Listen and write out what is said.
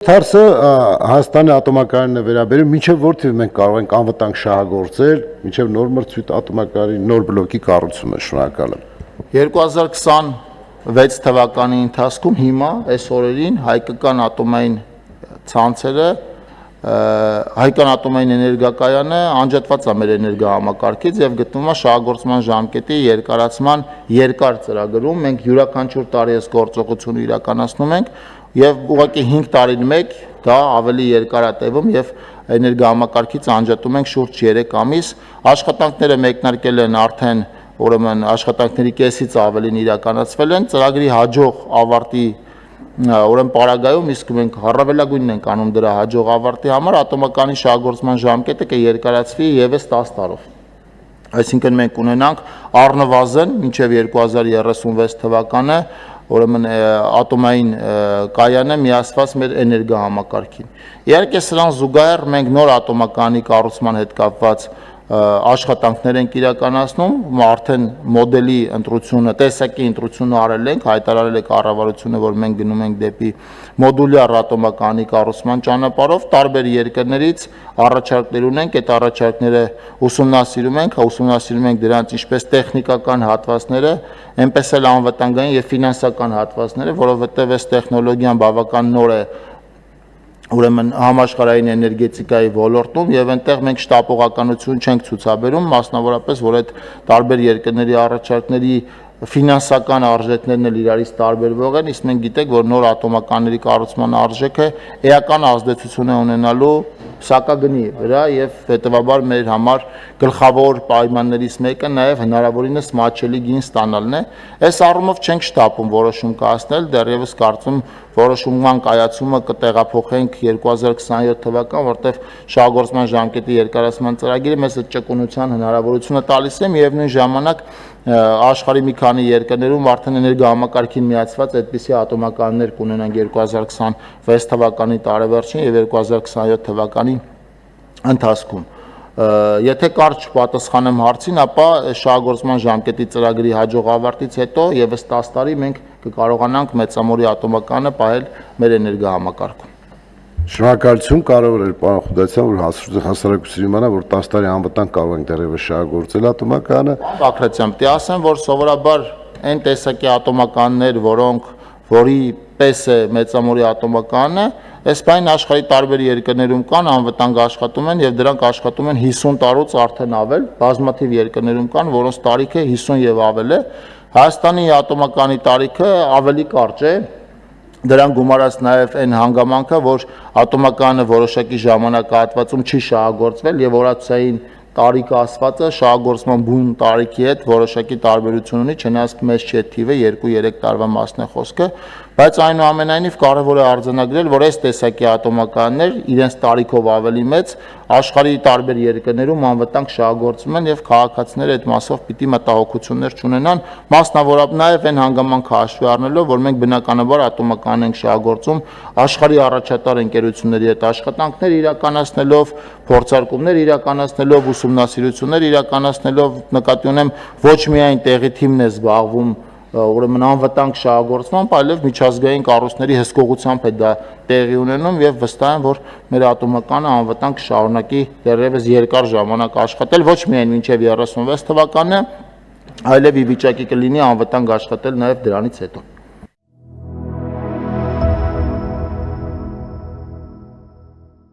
Թարսը Հայաստանի ատոմակայանն է վերաբերում, մինչև որ թիվ մենք կարող ենք անվտանգ շահագործել, մինչև նոր մրցույթ ատոմակայանի նոր բլոկի կառուցումը, շնորհակալ եմ։ 2026 թվականի ընթացքում հիմա այս օրերին հայկական ատոմային ցանցերը, հայկական ատոմային էներգակայանը անջատված է մեր էներգահամակարգից եւ գտնվում է շահագործման ժամկետի երկարացման երկար ծրագրում։ Մենք յուրաքանչյուր տարի այս գործողությունը իրականացնում ենք եւ ուղղակի 5 տարին մեկ դա ավելի երկար է տևում եւ էներգահամակարգից անջատում ենք շուրջ 3 ամիս։ Աշխատանքները մեկնարկել են արդեն, ուրեմն աշխատանքների կեսից ավելին իրականացվել են, ծրագրի հաջող ավարտի ուրեմն պարագայում, իսկ մենք առավելագույնն ենք անում դրա հաջող ավարտի համար, ատոմականի շահագործման ժամկետը կերկարացվի եւս 10 տարով։ Այսինքն մենք ունենանք առնվազն մինչև 2036 թվականը ուրեմն ատոմային կայանը միացված մեր էներգահամակարգին։ Իհարկե սրան զուգահեռ մենք նոր ատոմականի կառուցման հետ կապված աշխատանքներ ենք իրականացնում, արդեն մոդելի ընտրությունը, տեսակի ընտրությունը արել ենք, հայտարարել է կառավարությունը, որ մենք գնում ենք դեպի մոդուլյար ատոմականի կառուցման ճանապարհով, տարբեր երկրներից առաջարկներ ունենք, այդ առաջարկները ուսումնասիրում ենք դրանց ինչպես տեխնիկական հատվածները, այնպես էլ անվտանգային եւ ֆինանսական հատվածները, որովհետեւ այս տեխնոլոգիան բավական նոր է ուրեմն համաշխարհային էներգետիկայի ոլորտում եւ այնտեղ մենք շտապողականություն չենք ցուցաբերում, մասնավորապես որ այդ տարբեր երկրների առաջարկների ֆինանսական արժեքներն էլ իրարից տարբերվող են, իսկ մենք գիտենք, որ նոր ատոմականների կառուցման արժեքը էական ազդեցություն է ունենալու սակագնի վրա եւ հետեւաբար մեր համար գլխավոր պայմաններից մեկը նաեւ հնարավորինս մատչելի գին ստանալն է։ Այս առումով չենք շտապում որոշում կայացնել, դեռևս կարծում որոշումման կայացումը կտեղափոխենք 2027 թվական, որտեղ շահագործման ժամկետի երկարացման ծրագիրը մեզ այդ ճկունության հնարավորությունը տալիս է, միևնույն ժամանակ աշխարհի մի քանի երկրներում արդեն էներգահամակարգին միացված այդպիսի ատոմականներ կունենան 2026 թվականի տարեվերջին եւ 2027 թվականի ընթացքում։ Եթե կարճ պատասխանեմ հարցին, ապա շահագործման ժամկետի ծրագրի հաջող ավարտից հետո եւս 10 տարի մենք կկարողանանք մեծամորի ատոմականը պահել մեր էներգահամակարգում։ Շնորհակալություն, կարևոր էր պարոն Խուդասյան, որ հասարակությունը իմանա, որ 10 տարի անվտանգ կարող ենք դեռևս շահագործել ատոմակայանը։ Բակրատյան, դե ասեմ, որ սովորաբար այն տեսակի ատոմականներ, որի պես է մեծամորի ատոմականը, այսպայն աշխարհի տարբեր երկրներում կան, անվտանգ աշխատում են եւ դրանք աշխատում են 50 տարուց արդեն ավել, բազմաթիվ երկրներում կան, որոնց տարիքը 50 եւ ավել է։ Հայաստանի ատոմականի տարիքը ավելի կարճ է, դրան գումարած նաև այն հանգամանքը, որ ատոմականը որոշակի ժամանակահատվածում չի շահագործվել եւ օրացային տարիքը ասվածը շահագործման բուն տարիքի հետ որոշակի տարբերություն ունի, չնայած մեծ չէ թիվը 2-3 տարվա մասն է խոսքը, բայց այնուամենայնիվ կարևոր է արձանագրել, որ այս տեսակի ատոմականներ իրենց տարիքով ավելի մեծ աշխարհի տարբեր երկրներում անվտանգ շահագործում են եւ քաղաքացիները այդ մասով պիտի մտահոգություններ չունենան, մասնավորապես նաեւ այն հանգամանքը հաշվի առնելով, որ մենք բնականաբար ատոմական ենք շահագործում աշխարհի առաջատար ընկերությունների հետ աշխատանքներ իրականացնելով, փորձարկումներ իրականացնելով, ուսումնասիրություններ իրականացնելով, նկատի ունեմ ոչ միայն տեղի թիմն է զբաղվում ուրեմն անվտանգ շահագործմամբ, այլև միջազգային կառույցների հսկողությամբ է դա տեղի ունենում եւ վստահ եմ, որ մեր ատոմականը անվտանգ կշարունակի դեռևս երկար ժամանակ աշխատել, ոչ միայն մինչեւ 36 թվականը, այլև ի վիճակի կլինի անվտանգ աշխատել նաեւ դրանից հետո։